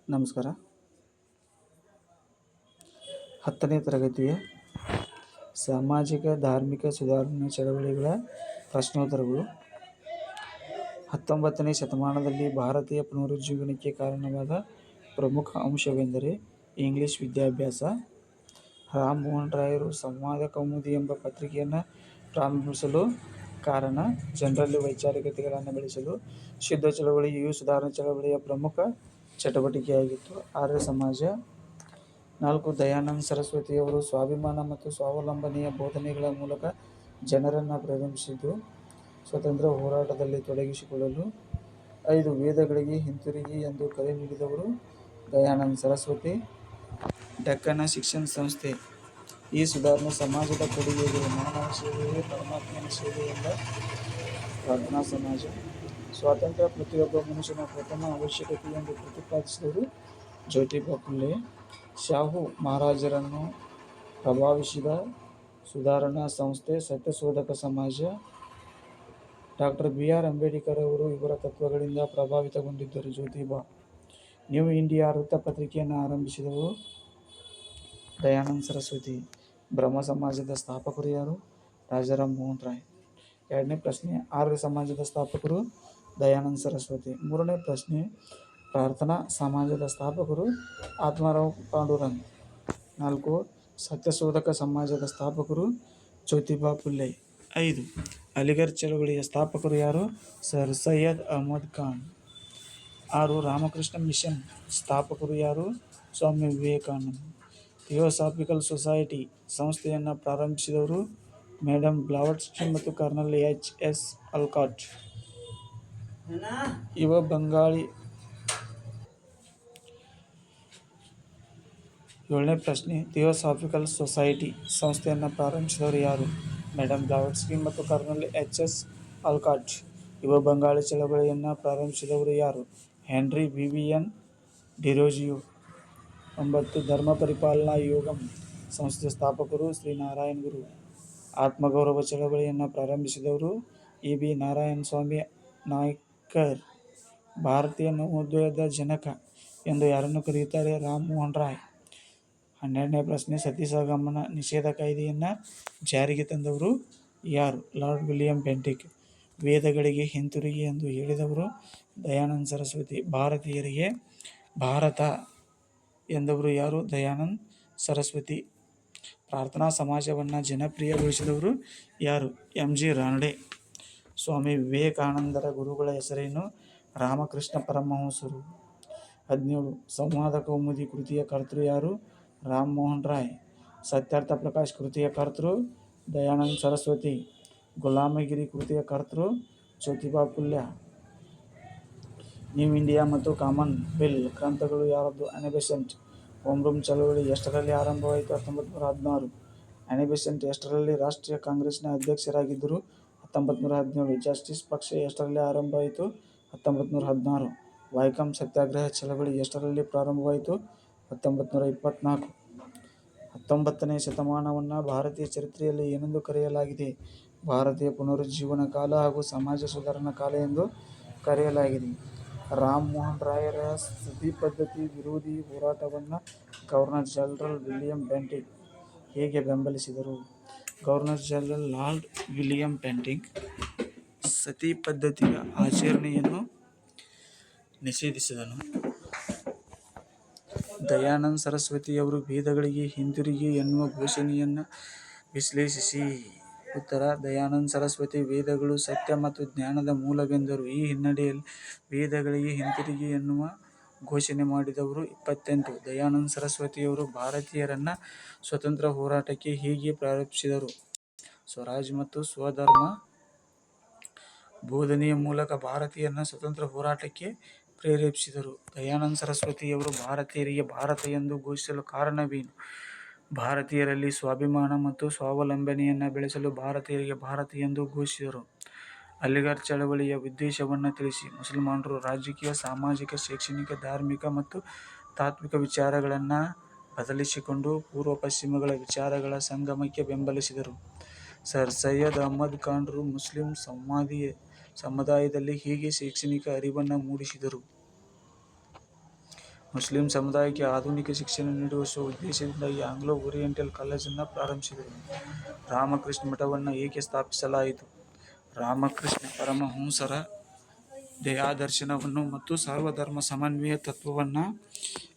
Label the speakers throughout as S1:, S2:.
S1: ನಮಸ್ಕಾರ. 10ನೇ ತರಗತಿಯ ಸಾಮಾಜಿಕ ಧಾರ್ಮಿಕ ಸುಧಾರಣಾ ಚಳವಳಿಗಳ ಪ್ರಶ್ನೋತ್ತರಗಳು. 19ನೇ ಶತಮಾನದಲ್ಲಿ ಭಾರತೀಯ ಪುನರುಜ್ಜೀವನಕ್ಕೆ ಕಾರಣವಾದ ಪ್ರಮುಖ ಅಂಶವೆಂದರೆ ಇಂಗ್ಲಿಷ್ ವಿದ್ಯಾಭ್ಯಾಸ. ರಾಮ್ ಮೋಹನ್ ರಾಯರು ಸಂವಾದ ಕೌಮುದಿ ಎಂಬ ಪತ್ರಿಕೆಯನ್ನು ಪ್ರಾರಂಭಿಸಲು ಕಾರಣ ಜನರಲ್ಲಿ ವೈಚಾರಿಕತೆಗಳನ್ನು ಬೆಳೆಸಲು. ಶುದ್ಧ ಚಳವಳಿಯು ಸುಧಾರಣಾ ಚಳವಳಿಯ ಪ್ರಮುಖ ಚಟುವಟಿಕೆಯಾಗಿತ್ತು. ಆರ್ಯ ಸಮಾಜ. 4. ದಯಾನಂದ ಸರಸ್ವತಿಯವರು ಸ್ವಾಭಿಮಾನ ಮತ್ತು ಸ್ವಾವಲಂಬನೆಯ ಬೋಧನೆಗಳ ಮೂಲಕ ಜನರನ್ನು ಪ್ರೇರೇಪಿಸಿದ್ದು ಸ್ವತಂತ್ರ ಹೋರಾಟದಲ್ಲಿ ತೊಡಗಿಸಿಕೊಳ್ಳಲು. 5. ವೇದಗಳಿಗೆ ಹಿಂತಿರುಗಿ ಎಂದು ಕರೆ ನೀಡಿದವರು ದಯಾನಂದ ಸರಸ್ವತಿ. ಡೆಕ್ಕನ್ ಶಿಕ್ಷಣ ಸಂಸ್ಥೆ. ಈ ಸುಧಾರಣೆ ಸಮಾಜದ ಕೊಡುಗೆಗಳು ಮಾನವ ಸೇವೆಯೇ ಪರಮಾತ್ಮನ ಸೇವೆ ಎಂಬ ಪ್ರಾರ್ಥನಾ ಸಮಾಜ. ಸ್ವಾತಂತ್ರ್ಯ ಪ್ರತಿಯೊಬ್ಬ ಮನುಷ್ಯನ ಪ್ರಥಮ ಅವಶ್ಯಕತೆ ಎಂದು ಪ್ರತಿಪಾದಿಸಿದವರು ಜ್ಯೋತಿಬಾ ಫುಲೆ. ಶಾಹು ಮಹಾರಾಜರನ್ನು ಪ್ರಭಾವಿಸಿದ ಸುಧಾರಣಾ ಸಂಸ್ಥೆ ಸತ್ಯಶೋಧಕ ಸಮಾಜ. ಡಾ. ಬಿ. ಆರ್. ಅಂಬೇಡ್ಕರ್ ಅವರು ಇವರ ತತ್ವಗಳಿಂದ ಪ್ರಭಾವಿತಗೊಂಡಿದ್ದರು. ಜ್ಯೋತಿಬಾ. ನ್ಯೂ ಇಂಡಿಯಾ ವೃತ್ತಪತ್ರಿಕೆಯನ್ನು ಆರಂಭಿಸಿದವರು ದಯಾನಂದ ಸರಸ್ವತಿ. ಬ್ರಹ್ಮ ಸಮಾಜದ ಸ್ಥಾಪಕರು ಯಾರು? ರಾಜಾರಾಮ್ ಮೋಹನ್ ರಾಯ್. 2ನೇ ಪ್ರಶ್ನೆ, ಆರ್ಯ ಸಮಾಜದ ಸ್ಥಾಪಕರು ದಯಾನಂದ ಸರಸ್ವತಿ. 3ನೇ ಪ್ರಶ್ನೆ, ಪ್ರಾರ್ಥನಾ ಸಮಾಜದ ಸ್ಥಾಪಕರು ಆತ್ಮಾರಾಮ್ ಪಾಂಡುರಂಗ್. 4. ಸತ್ಯಶೋಧಕ ಸಮಾಜದ ಸ್ಥಾಪಕರು ಜ್ಯೋತಿಬಾ ಫುಲೆ. 5. ಅಲಿಘರ್ ಚಳವಳಿಯ ಸ್ಥಾಪಕರು ಯಾರು? ಸರ್ ಸೈಯದ್ ಅಹಮದ್ ಖಾನ್. 6. ರಾಮಕೃಷ್ಣ ಮಿಷನ್ ಸ್ಥಾಪಕರು ಯಾರು? ಸ್ವಾಮಿ ವಿವೇಕಾನಂದ. ಥಿಯೋಸಾಫಿಕಲ್ ಸೊಸೈಟಿ ಸಂಸ್ಥೆಯನ್ನು ಪ್ರಾರಂಭಿಸಿದವರು ಮೇಡಮ್ ಬ್ಲಾವಟ್ಸ್ಕಿ ಮತ್ತು ಕರ್ನಲ್ ಎಚ್. ಎಸ್. ಅಲ್ಕಾಟ್. ಇವ ಬಂಗಾಳಿ. 7ನೇ ಪ್ರಶ್ನೆ, ಥಿಯೋಸಾಫಿಕಲ್ ಸೊಸೈಟಿ ಸಂಸ್ಥೆಯನ್ನು ಪ್ರಾರಂಭಿಸಿದವರು ಯಾರು? ಮೇಡಮ್ ಬ್ಲಾವಟ್ಸ್ಕಿ ಮತ್ತು ಕರ್ನಲ್ ಎಚ್. ಎಸ್. ಅಲ್ಕಾಟ್. ಇವ ಬಂಗಾಳಿ ಚಳವಳಿಯನ್ನು ಪ್ರಾರಂಭಿಸಿದವರು ಯಾರು? Henry Vivian Derozio. 9. ಧರ್ಮ ಪರಿಪಾಲನಾ ಯೋಗಂ ಸಂಸ್ಥೆ ಸ್ಥಾಪಕರು ಶ್ರೀ ನಾರಾಯಣ ಗುರು. ಆತ್ಮಗೌರವ ಚಳವಳಿಯನ್ನು ಪ್ರಾರಂಭಿಸಿದವರು ಇ. ಬಿ. ನಾರಾಯಣ ಸ್ವಾಮಿ ನಾಯ್ಕರ್. ಭಾರತೀಯ ನವೋದಯದ ಜನಕ ಎಂದು ಯಾರನ್ನು ಕರೆಯುತ್ತಾರೆ? ರಾಮ್ ಮೋಹನ್ ರಾಯ್. 12ನೇ ಪ್ರಶ್ನೆ, ಸತಿ ಸಹಗಮನ ನಿಷೇಧ ಕಾಯ್ದೆಯನ್ನು ಜಾರಿಗೆ ತಂದವರು ಯಾರು? Lord William Bentinck. ವೇದಗಳಿಗೆ ಹಿಂತಿರುಗಿ ಎಂದು ಹೇಳಿದವರು ದಯಾನಂದ ಸರಸ್ವತಿ. ಭಾರತೀಯರಿಗೆ ಭಾರತ ಎಂದವರು ಯಾರು? ದಯಾನಂದ ಸರಸ್ವತಿ. ಪ್ರಾರ್ಥನಾ ಸಮಾಜವನ್ನು ಜನಪ್ರಿಯಗೊಳಿಸಿದವರು ಯಾರು? ಎಂ. ಜಿ. ರಾನಡೆ. ಸ್ವಾಮಿ ವಿವೇಕಾನಂದರ ಗುರುಗಳ ಹೆಸರೇನು? ರಾಮಕೃಷ್ಣ ಪರಮಹಂಸರು. 17. ಸಂವಾದ ಕೌಮುದಿ ಕೃತಿಯ ಕರ್ತೃ ಯಾರು? ರಾಮ್ ಮೋಹನ್ ರಾಯ್. ಸತ್ಯಾರ್ಥ ಪ್ರಕಾಶ್ ಕೃತಿಯ ಕರ್ತೃ ದಯಾನಂದ ಸರಸ್ವತಿ. ಗುಲಾಮಗಿರಿ ಕೃತಿಯ ಕರ್ತೃ ಜ್ಯೋತಿಬಾ ಫುಲೆ. ನ್ಯೂ ಇಂಡಿಯಾ ಮತ್ತು ಕಾಮನ್ ವೆಲ್ ಗ್ರಂಥಗಳು ಯಾರದ್ದು? ಆನಿ ಬೆಸೆಂಟ್. ಹೋಮ್ ರೂಲ್ ಚಳವಳಿ ಎಷ್ಟರಲ್ಲಿ ಆರಂಭವಾಯಿತು? 1916. ಆನಿ ಬೆಸೆಂಟ್ ಎಷ್ಟರಲ್ಲಿ ರಾಷ್ಟ್ರೀಯ ಕಾಂಗ್ರೆಸ್ನ ಅಧ್ಯಕ್ಷರಾಗಿದ್ದರು? 1917. ಜಸ್ಟಿಸ್ ಪಕ್ಷ ಎಷ್ಟರಲ್ಲಿ ಆರಂಭವಾಯಿತು? 1916. ವೈಕಂ ಸತ್ಯಾಗ್ರಹ ಚಳವಳಿ ಎಷ್ಟರಲ್ಲಿ ಪ್ರಾರಂಭವಾಯಿತು? 1924. 19ನೇ ಶತಮಾನವನ್ನು ಭಾರತೀಯ ಚರಿತ್ರೆಯಲ್ಲಿ ಏನೆಂದು ಕರೆಯಲಾಗಿದೆ? ಭಾರತೀಯ ಪುನರುಜ್ಜೀವನ ಕಾಲ ಹಾಗೂ ಸಮಾಜ ಸುಧಾರಣಾ ಕಾಲ ಎಂದು ಕರೆಯಲಾಗಿದೆ. ರಾಮ್ ಮೋಹನ್ ರಾಯರ ಸತಿ ಪದ್ಧತಿ ವಿರೋಧಿ ಹೋರಾಟವನ್ನು ಗವರ್ನರ್ ಜನರಲ್ ವಿಲಿಯಂ ಬೆಂಟಿಕ್ ಹೇಗೆ ಬೆಂಬಲಿಸಿದರು? Governor general lord William Bentinck sati ಪದ್ಧತಿಯ ಆಚರಣೆಯನ್ನು ನಿಷೇಧಿಸಿದನು. ದಯಾನಂದ ಸರಸ್ವತಿಯವರು ವೇದಗಳಿಗೆ ಹಿಂತಿರುಗಿ ಎನ್ನುವ ಘೋಷಣೆಯನ್ನು ವಿಶ್ಲೇಷಿಸಿ. ಉತ್ತರ: ದಯಾನಂದ ಸರಸ್ವತಿ ವೇದಗಳು ಸತ್ಯ ಮತ್ತು ಜ್ಞಾನದ ಮೂಲವೆಂದರು. ಈ ಹಿನ್ನೆಲೆಯಲ್ಲಿ ವೇದಗಳಿಗೆ ಹಿಂತಿರುಗಿ ಎನ್ನುವ ಘೋಷಣೆ ಮಾಡಿದವರು. 28. ದಯಾನಂದ ಸರಸ್ವತಿಯವರು ಭಾರತೀಯರನ್ನು ಸ್ವತಂತ್ರ ಹೋರಾಟಕ್ಕೆ ಹೇಗೆ ಪ್ರೇರೇಪಿಸಿದರು? ಸ್ವರಾಜ್ ಮತ್ತು ಸ್ವಧರ್ಮ ಬೋಧನೆಯ ಮೂಲಕ ಭಾರತೀಯರನ್ನು ಸ್ವತಂತ್ರ ಹೋರಾಟಕ್ಕೆ ಪ್ರೇರೇಪಿಸಿದರು. ದಯಾನಂದ ಸರಸ್ವತಿಯವರು ಭಾರತೀಯರಿಗೆ ಭಾರತ ಎಂದು ಘೋಷಿಸಲು ಕಾರಣವೇನು? ಭಾರತೀಯರಲ್ಲಿ ಸ್ವಾಭಿಮಾನ ಮತ್ತು ಸ್ವಾವಲಂಬನೆಯನ್ನು ಬೆಳೆಸಲು ಭಾರತೀಯರಿಗೆ ಭಾರತ ಎಂದು ಘೋಷಿಸಿದರು. ಅಲಿಘರ್ ಚಳವಳಿಯ ಉದ್ದೇಶವನ್ನು ತಿಳಿಸಿ. ಮುಸಲ್ಮಾನರು ರಾಜಕೀಯ, ಸಾಮಾಜಿಕ, ಶೈಕ್ಷಣಿಕ, ಧಾರ್ಮಿಕ ಮತ್ತು ತಾತ್ವಿಕ ವಿಚಾರಗಳನ್ನು ಬದಲಿಸಿಕೊಂಡು ಪೂರ್ವ ಪಶ್ಚಿಮಗಳ ವಿಚಾರಗಳ ಸಂಗಮಕ್ಕೆ ಬೆಂಬಲಿಸಿದರು. ಸರ್ ಸೈಯದ್ ಅಹಮದ್ ಖಾನ್ರು ಮುಸ್ಲಿಂ ಸಮುದಾಯದಲ್ಲಿ ಹೇಗೆ ಶೈಕ್ಷಣಿಕ ಅರಿವನ್ನು ಮೂಡಿಸಿದರು? ಮುಸ್ಲಿಂ ಸಮುದಾಯಕ್ಕೆ ಆಧುನಿಕ ಶಿಕ್ಷಣ ನೀಡುವ ಉದ್ದೇಶದಿಂದ ಈ ಆಂಗ್ಲೋ ಓರಿಯೆಂಟಲ್ ಕಾಲೇಜನ್ನು ಪ್ರಾರಂಭಿಸಿದರು. ರಾಮಕೃಷ್ಣ ಮಠವನ್ನು ಏಕೆ ಸ್ಥಾಪಿಸಲಾಯಿತು? ರಾಮಕೃಷ್ಣ ಪರಮಹಂಸರ ದಯಾದರ್ಶನವನ್ನು ಮತ್ತು ಸರ್ವಧರ್ಮ ಸಮನ್ವಯ ತತ್ವವನ್ನು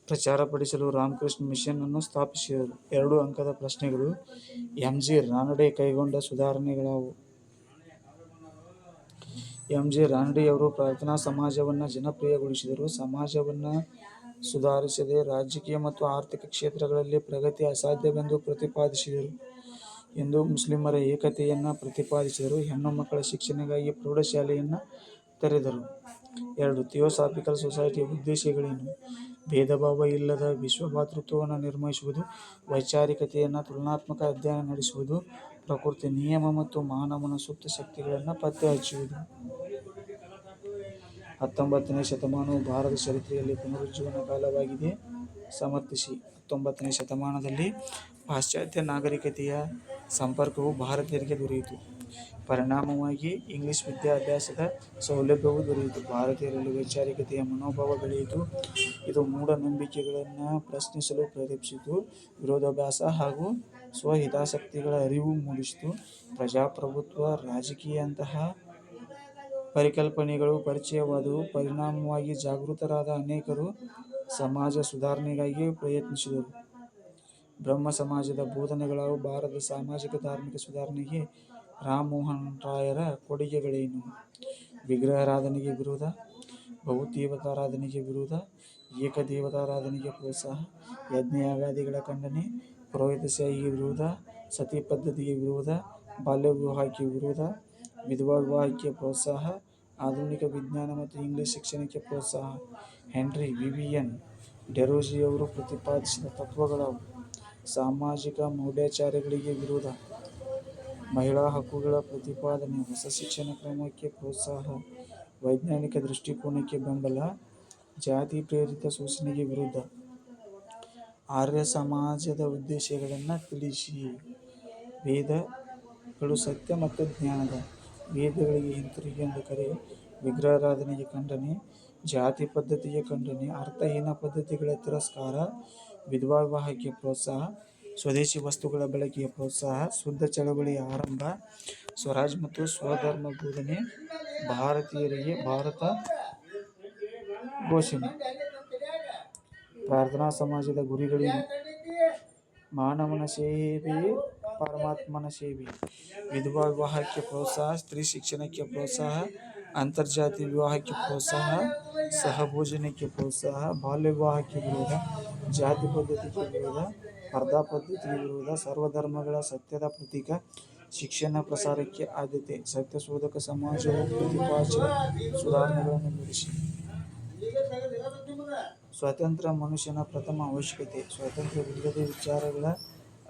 S1: ಪ್ರಚಾರಪಡಿಸಲು ರಾಮಕೃಷ್ಣ ಮಿಷನ್ ಅನ್ನು ಸ್ಥಾಪಿಸಿದರು. 2 ಅಂಕದ ಪ್ರಶ್ನೆಗಳು. ಎಂ. ಜಿ. ರಾನಡೆ ಕೈಗೊಂಡ ಸುಧಾರಣೆಗಳಾವು? ಎಂ. ಜಿ. ರಾನಡೆಯವರು ಪ್ರಾರ್ಥನಾ ಸಮಾಜವನ್ನು ಜನಪ್ರಿಯಗೊಳಿಸಿದರು. ಸಮಾಜವನ್ನು ಸುಧಾರಿಸದೆ ರಾಜಕೀಯ ಮತ್ತು ಆರ್ಥಿಕ ಕ್ಷೇತ್ರಗಳಲ್ಲಿ ಪ್ರಗತಿ ಅಸಾಧ್ಯವೆಂದು ಪ್ರತಿಪಾದಿಸಿದರು. ಹಿಂದೂ ಮುಸ್ಲಿಮರ ಏಕತೆಯನ್ನು ಪ್ರತಿಪಾದಿಸಿದರು. ಹೆಣ್ಣು ಮಕ್ಕಳ ಶಿಕ್ಷಣಕ್ಕಾಗಿ ಪ್ರೌಢಶಾಲೆಯನ್ನು ತೆರೆದರು. 2. ಥಿಯೋಸಾಫಿಕಲ್ ಸೊಸೈಟಿಯ ಉದ್ದೇಶಗಳೇನು? ಭೇದಭಾವ ಇಲ್ಲದ ವಿಶ್ವಭ್ರಾತೃತ್ವವನ್ನು ನಿರ್ಮಿಸುವುದು, ವೈಚಾರಿಕತೆಯನ್ನು ತುಲನಾತ್ಮಕ ಅಧ್ಯಯನ ನಡೆಸುವುದು, ಪ್ರಕೃತಿ ನಿಯಮ ಮತ್ತು ಮಾನವನ ಸುಪ್ತ ಶಕ್ತಿಗಳನ್ನು ಪತ್ತೆಹಚ್ಚುವುದು. 19ನೇ ಶತಮಾನವು ಭಾರತ ಚರಿತ್ರೆಯಲ್ಲಿ ಪುನರುಜ್ಜೀವನ ಕಾಲವಾಗಿದೆ ಸಮರ್ಥಿಸಿ. 19ನೇ ಶತಮಾನದಲ್ಲಿ ಪಾಶ್ಚಾತ್ಯ ನಾಗರಿಕತೆಯ ಸಂಪರ್ಕವು ಭಾರತೀಯರಿಗೆ ದೊರೆಯಿತು. ಪರಿಣಾಮವಾಗಿ ಇಂಗ್ಲಿಷ್ ವಿದ್ಯಾಭ್ಯಾಸದ ಸೌಲಭ್ಯವೂ ದೊರೆಯಿತು. ಭಾರತೀಯರಲ್ಲಿ ವೈಚಾರಿಕತೆಯ ಮನೋಭಾವ ಬೆಳೆಯಿತು. ಇದು ಮೂಢನಂಬಿಕೆಗಳನ್ನು ಪ್ರಶ್ನಿಸಲು ಪ್ರೇರೇಪಿಸಿತು. ವಿರೋಧಾಭಾಸ ಹಾಗೂ ಸ್ವಹಿತಾಸಕ್ತಿಗಳ ಅರಿವು ಮೂಡಿಸಿತು. ಪ್ರಜಾಪ್ರಭುತ್ವ, ರಾಜಕೀಯಂತಹ ಪರಿಕಲ್ಪನೆಗಳು ಪರಿಚಯವಾದವು. ಪರಿಣಾಮವಾಗಿ ಜಾಗೃತರಾದ ಅನೇಕರು ಸಮಾಜ ಸುಧಾರಣೆಗಾಗಿ ಪ್ರಯತ್ನಿಸಿದರು. ಬ್ರಹ್ಮ ಸಮಾಜದ ಬೋಧನೆಗಳಾವು? ಭಾರತದ ಸಾಮಾಜಿಕ ಧಾರ್ಮಿಕ ಸುಧಾರಣೆಗೆ ರಾಮಮೋಹನ್ ರಾಯರ ಕೊಡುಗೆಗಳೇನು? ವಿಗ್ರಹಾರಾಧನೆಗೆ ವಿರೋಧ, ಬಹುದೇವತಾರಾಧನೆಗೆ ವಿರೋಧ, ಏಕದೇವತಾರಾಧನೆಗೆ ಪ್ರೋತ್ಸಾಹ, ಯಜ್ಞಯಾಗಾದಿಗಳ ಖಂಡನೆ, ಪುರೋಹಿತಶಾಹಿಗೆ ವಿರೋಧ, ಸತಿ ಪದ್ಧತಿಗೆ ವಿರೋಧ, ಬಾಲ್ಯ ವಿವಾಹಕ್ಕೆ ವಿರೋಧ, ವಿಧವಾ ವಿವಾಹಕ್ಕೆ ಪ್ರೋತ್ಸಾಹ, ಆಧುನಿಕ ವಿಜ್ಞಾನ ಮತ್ತು ಇಂಗ್ಲಿಷ್ ಶಿಕ್ಷಣಕ್ಕೆ ಪ್ರೋತ್ಸಾಹ. ಹೆನ್ರಿ ವಿವಿಯನ್ ಡೆರೋಜಿಯವರು ಪ್ರತಿಪಾದಿಸಿದ ತತ್ವಗಳಾವು? ಸಾಮಾಜಿಕ ಮೌಢ್ಯಾಚಾರಗಳಿಗೆ ವಿರೋಧ, ಮಹಿಳಾ ಹಕ್ಕುಗಳ ಪ್ರತಿಪಾದನೆ, ಹೊಸ ಶಿಕ್ಷಣ ಕ್ರಮಕ್ಕೆ ಪ್ರೋತ್ಸಾಹ, ವೈಜ್ಞಾನಿಕ ದೃಷ್ಟಿಕೋನಕ್ಕೆ ಬೆಂಬಲ, ಜಾತಿ ಪ್ರೇರಿತ ಶೋಷಣೆಗೆ ವಿರುದ್ಧ. ಆರ್ಯ ಸಮಾಜದ ಉದ್ದೇಶಗಳನ್ನು ತಿಳಿಸಿ. ವೇದಗಳು ಸತ್ಯ ಮತ್ತು ಜ್ಞಾನದ. ವೇದಗಳಿಗೆ ಹಿಂತಿರುಗಿ ಎಂದು ಕರೆ. ವಿಗ್ರಹಾರಾಧನೆಗೆ ಖಂಡನೆ, ಜಾತಿ ಪದ್ಧತಿಗೆ ಖಂಡನೆ, ಅರ್ಥಹೀನ ಪದ್ಧತಿಗಳ ತಿರಸ್ಕಾರ, ವಿಧವಾ ವಿವಾಹಕ್ಕೆ ಪ್ರೋತ್ಸಾಹ, ಸ್ವದೇಶಿ ವಸ್ತುಗಳ ಬಳಕೆಗೆ ಪ್ರೋತ್ಸಾಹ, ಶುದ್ಧ ಚಳವಳಿಯ ಆರಂಭ, ಸ್ವರಾಜ್ ಮತ್ತು ಸ್ವಧರ್ಮ ಬೋಧನೆ, ಭಾರತೀಯರಿಗೆ ಭಾರತ ಘೋಷಣೆ. ಪ್ರಾರ್ಥನಾ ಸಮಾಜದ ಗುರಿಗಳೇನು? ಮಾನವನ ಸೇವೆಯೇ ಪರಮಾತ್ಮನ ಸೇವೆ. ವಿಧವಾ ವಿವಾಹಕ್ಕೆ ಪ್ರೋತ್ಸಾಹ, ಸ್ತ್ರೀ ಶಿಕ್ಷಣಕ್ಕೆ ಪ್ರೋತ್ಸಾಹ, ಅಂತರ್ಜಾತಿ ವಿವಾಹಕ್ಕೆ ಪ್ರೋತ್ಸಾಹ, ಸಹಭೋಜನಕ್ಕೆ ಪ್ರೋತ್ಸಾಹ, ಬಾಲ್ಯ ವಿವಾಹಕ್ಕೆ ವಿರೋಧ, ಜಾತಿ ಪದ್ಧತಿಗೆ ವಿರೋಧ, ಸ್ಪರ್ಧಾ ಪದ್ಧತಿಗೆ ವಿರೋಧ, ಸರ್ವಧರ್ಮಗಳ ಸತ್ಯದ ಪ್ರತೀಕ ಶಿಕ್ಷಣ ಪ್ರಸಾರಕ್ಕೆ ಆದ್ಯತೆ. ಸತ್ಯಶೋಧಕ ಸಮಾಜವು ಪ್ರತಿಪಾದಿಸಿದ ಸುಧಾರಣೆಗಳನ್ನು ವಿವರಿಸಿ. ಸ್ವಾತಂತ್ರ್ಯ ಮನುಷ್ಯನ ಪ್ರಥಮ ಅವಶ್ಯಕತೆ. ಸ್ವಾತಂತ್ರ್ಯವಿಲ್ಲದೆ ವಿಚಾರಗಳ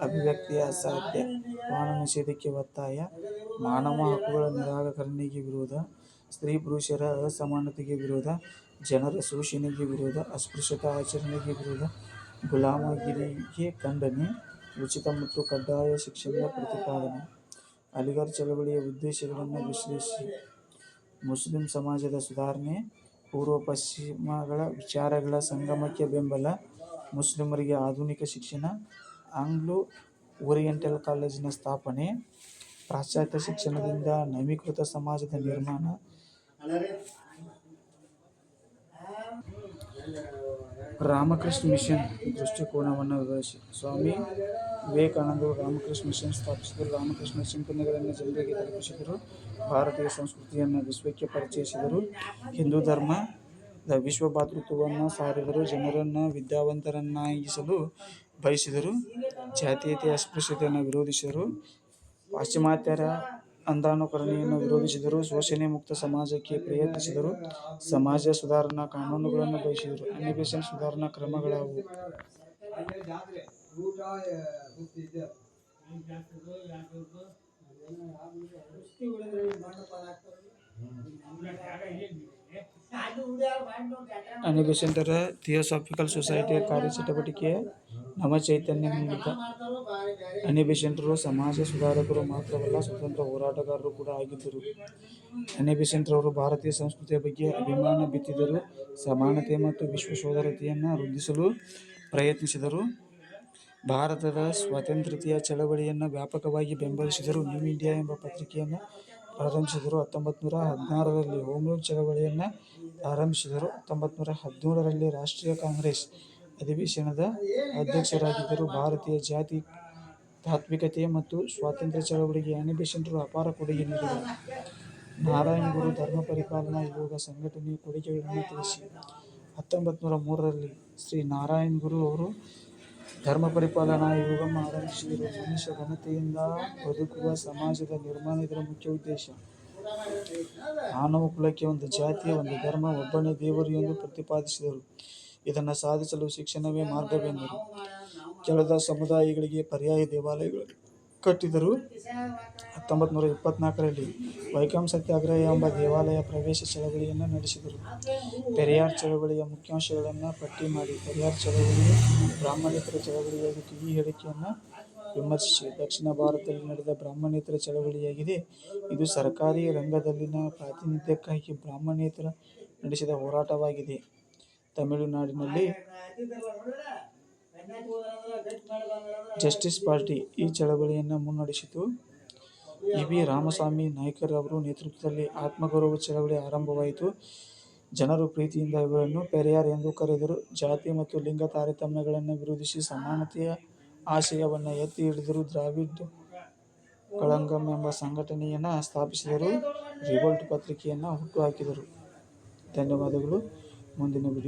S1: ಅಭಿವ್ಯಕ್ತಿಯೇ ಅಸಾಧ್ಯ. ಪಾನ ನಿಷೇಧಕ್ಕೆ ಒತ್ತಾಯ, ಮಾನವ ಹಕ್ಕುಗಳ ನಿರಾಕರಣೆಗೆ ವಿರೋಧ, ಸ್ತ್ರೀ ಪುರುಷರ ಅಸಮಾನತೆಗೆ ವಿರೋಧ, ಜನರ ಶೋಷಣೆಗೆ ವಿರೋಧ, ಅಸ್ಪೃಶ್ಯತಾ ಆಚರಣೆಗೆ ವಿರೋಧ, ಗುಲಾಮಗಿರಿಗೆ ಖಂಡನೆ, ಉಚಿತ ಮತ್ತು ಕಡ್ಡಾಯ ಶಿಕ್ಷಣದ ಪ್ರತಿಪಾದನೆ. ಅಲಿಘರ್ ಚಳವಳಿಯ ಉದ್ದೇಶಗಳನ್ನು ವಿಶ್ಲೇಷಿಸಿ. ಮುಸ್ಲಿಂ ಸಮಾಜದ ಸುಧಾರಣೆ, ಪೂರ್ವ ಪಶ್ಚಿಮಗಳ ವಿಚಾರಗಳ ಸಂಗಮಕ್ಕೆ ಬೆಂಬಲ, ಮುಸ್ಲಿಮರಿಗೆ ಆಧುನಿಕ ಶಿಕ್ಷಣ, ಆಂಗ್ಲೋ ಓರಿಯೆಂಟಲ್ ಕಾಲೇಜಿನ ಸ್ಥಾಪನೆ, ಪಾಶ್ಚಾತ್ಯ ಶಿಕ್ಷಣದಿಂದ ನವೀಕೃತ ಸಮಾಜದ ನಿರ್ಮಾಣ. ರಾಮಕೃಷ್ಣ ಮಿಷನ್ ದೃಷ್ಟಿಕೋನವನ್ನು ವಿವರಿಸಿ. ಸ್ವಾಮಿ ವಿವೇಕಾನಂದರು ರಾಮಕೃಷ್ಣ ಮಿಷನ್ ಸ್ಥಾಪಿಸಿದರು. ರಾಮಕೃಷ್ಣ ಚಿಂತನೆಗಳನ್ನು ಜನರಿಗೆ ತಲುಪಿಸಿದರು. ಭಾರತೀಯ ಸಂಸ್ಕೃತಿಯನ್ನು ವಿಶ್ವಕ್ಕೆ ಪರಿಚಯಿಸಿದರು. ಹಿಂದೂ ಧರ್ಮದ ವಿಶ್ವಭ್ರಾತೃತ್ವವನ್ನು ಸಾರಿದರು. ಜನರನ್ನು ವಿದ್ಯಾವಂತರನ್ನಾಗಿಸಲು ಬಯಸಿದರು. ಜಾತೀಯತೆ ಅಸ್ಪೃಶ್ಯತೆಯನ್ನು ವಿರೋಧಿಸಿದರು. ಪಾಶ್ಚಿಮಾತ್ಯರ ಅಂಧಾನುಕರಣೆಯನ್ನು ವಿರೋಧಿಸಿದರು. ಶೋಷಣೆ ಮುಕ್ತ ಸಮಾಜಕ್ಕೆ ಪ್ರಯತ್ನಿಸಿದರು. ಸಮಾಜ ಸುಧಾರಣಾ ಕಾನೂನುಗಳನ್ನು ಬಯಸಿದರು. ಅನಿಬೇಷನ್ ಸುಧಾರಣಾ ಕ್ರಮಗಳಾವು? ಅನಿ ಬೆಸೆಂಟರ ಥಿಯೋಸಾಫಿಕಲ್ ಸೊಸೈಟಿಯ ಕಾರ್ಯಚಟುವಟಿಕೆಯ ನವಚೈತನ್ಯ ನೀಡಿದ ಅನಿ ಬೆಸೆಂಟರು ಸಮಾಜ ಸುಧಾರಕರು ಮಾತ್ರವಲ್ಲ, ಸ್ವತಂತ್ರ ಹೋರಾಟಗಾರರು ಕೂಡ ಆಗಿದ್ದರು. ಅನಿ ಬೆಸೆಂಟರವರು ಭಾರತೀಯ ಸಂಸ್ಕೃತಿಯ ಬಗ್ಗೆ ಅಭಿಮಾನ ಬಿತ್ತಿದರು, ಸಮಾನತೆ ಮತ್ತು ವಿಶ್ವ ಸೋದರತೆಯನ್ನು ವೃದ್ಧಿಸಲು ಪ್ರಯತ್ನಿಸಿದರು. ಭಾರತದ ಸ್ವಾತಂತ್ರ್ಯ ಚಳವಳಿಯನ್ನು ವ್ಯಾಪಕವಾಗಿ ಬೆಂಬಲಿಸಿದರು. ನ್ಯೂ ಇಂಡಿಯಾ ಎಂಬ ಪತ್ರಿಕೆಯನ್ನು ಪ್ರಾರಂಭಿಸಿದರು. 1916ರಲ್ಲಿ ಹೋಮ್ ರೂಲ್ ಚಳವಳಿಯನ್ನು ಪ್ರಾರಂಭಿಸಿದರು. 1917ರಲ್ಲಿ ರಾಷ್ಟ್ರೀಯ ಕಾಂಗ್ರೆಸ್ ಅಧಿವೇಶನದ ಅಧ್ಯಕ್ಷರಾಗಿದ್ದರು. ಭಾರತೀಯ ಜಾತಿ ತಾತ್ವಿಕತೆ ಮತ್ತು ಸ್ವಾತಂತ್ರ್ಯ ಚಳವಳಿಗೆ ಅನಿ ಬೆಸೆಂಟರು ಅಪಾರ ಕೊಡುಗೆ ನೀಡಿದರು. ನಾರಾಯಣ್ ಗುರು ಧರ್ಮ ಪರಿಪಾಲನಾ ಆಯೋಗ ಸಂಘಟನೆಯ ಕೊಡುಗೆಗಳನ್ನು ತಿಳಿಸಿ. 1903ರಲ್ಲಿ ಶ್ರೀ ನಾರಾಯಣ್ ಗುರು ಅವರು ಧರ್ಮ ಪರಿಪಾಲನಾ ಆಯೋಗವನ್ನು ಆರಂಭಿಸಿದರು. ಮನುಷ್ಯ ಘನತೆಯಿಂದ ಬದುಕುವ ಸಮಾಜದ ನಿರ್ಮಾಣ ಇದರ ಮುಖ್ಯ ಉದ್ದೇಶ. ಮಾನವ ಕುಲಕ್ಕೆ ಒಂದು ಜಾತಿ, ಒಂದು ಧರ್ಮ, ಒಬ್ಬನೇ ದೇವರು ಎಂದು ಪ್ರತಿಪಾದಿಸಿದರು. ಇದನ್ನು ಸಾಧಿಸಲು ಶಿಕ್ಷಣವೇ ಮಾರ್ಗವೆಂದರು. ಕೆಳದ ಸಮುದಾಯಗಳಿಗೆ ಪರ್ಯಾಯ ದೇವಾಲಯಗಳನ್ನು ಕಟ್ಟಿದರು. 1924ರಲ್ಲಿ ವೈಕಂ ಸತ್ಯಾಗ್ರಹ ಎಂಬ ದೇವಾಲಯ ಪ್ರವೇಶ ಚಳವಳಿಯನ್ನು ನಡೆಸಿದರು. ಪೆರಿಯಾರ್ ಚಳವಳಿಯ ಮುಖ್ಯಾಂಶಗಳನ್ನು ಪಟ್ಟಿ ಮಾಡಿ. ಪೆರಿಯಾರ್ ಚಳವಳಿಯು ಬ್ರಾಹ್ಮಣೇತರ ಚಳವಳಿಯಾಗಿತ್ತು. ಈ ಹೇಳಿಕೆಯನ್ನು ವಿಮರ್ಶಿಸಿ. ದಕ್ಷಿಣ ಭಾರತದಲ್ಲಿ ನಡೆದ ಬ್ರಾಹ್ಮಣೇತರ ಚಳವಳಿಯಾಗಿದೆ. ಇದು ಸರ್ಕಾರಿ ರಂಗದಲ್ಲಿನ ಪ್ರಾತಿನಿಧ್ಯಕ್ಕಾಗಿ ಬ್ರಾಹ್ಮಣೇತರರು ನಡೆಸಿದ ಹೋರಾಟವಾಗಿದೆ. ತಮಿಳುನಾಡಿನಲ್ಲಿ ಜಸ್ಟಿಸ್ ಪಾರ್ಟಿ ಈ ಚಳವಳಿಯನ್ನು ಮುನ್ನಡೆಸಿತು. ಇ. ವಿ. ರಾಮಸ್ವಾಮಿ ನಾಯ್ಕರ್ ಅವರ ನೇತೃತ್ವದಲ್ಲಿ ಆತ್ಮಗೌರವ ಚಳವಳಿ ಆರಂಭವಾಯಿತು. ಜನರು ಪ್ರೀತಿಯಿಂದ ಇವುಗಳನ್ನು ಪೆರಿಯಾರ್ ಎಂದು ಕರೆದರು. ಜಾತಿ ಮತ್ತು ಲಿಂಗ ತಾರತಮ್ಯಗಳನ್ನು ವಿರೋಧಿಸಿ ಸಮಾನತೆಯ ಆಶಯವನ್ನು ಎತ್ತಿ ಹಿಡಿದರು. ದ್ರಾವಿಡ್ ಕಳಗಂ ಎಂಬ ಸಂಘಟನೆಯನ್ನು ಸ್ಥಾಪಿಸಿದರು. ರಿವೋಲ್ಟ್ ಪತ್ರಿಕೆಯನ್ನು ಹುಟ್ಟುಹಾಕಿದರು. ಧನ್ಯವಾದಗಳು. ಮುಂದಿನ ವಿಡಿಯೋ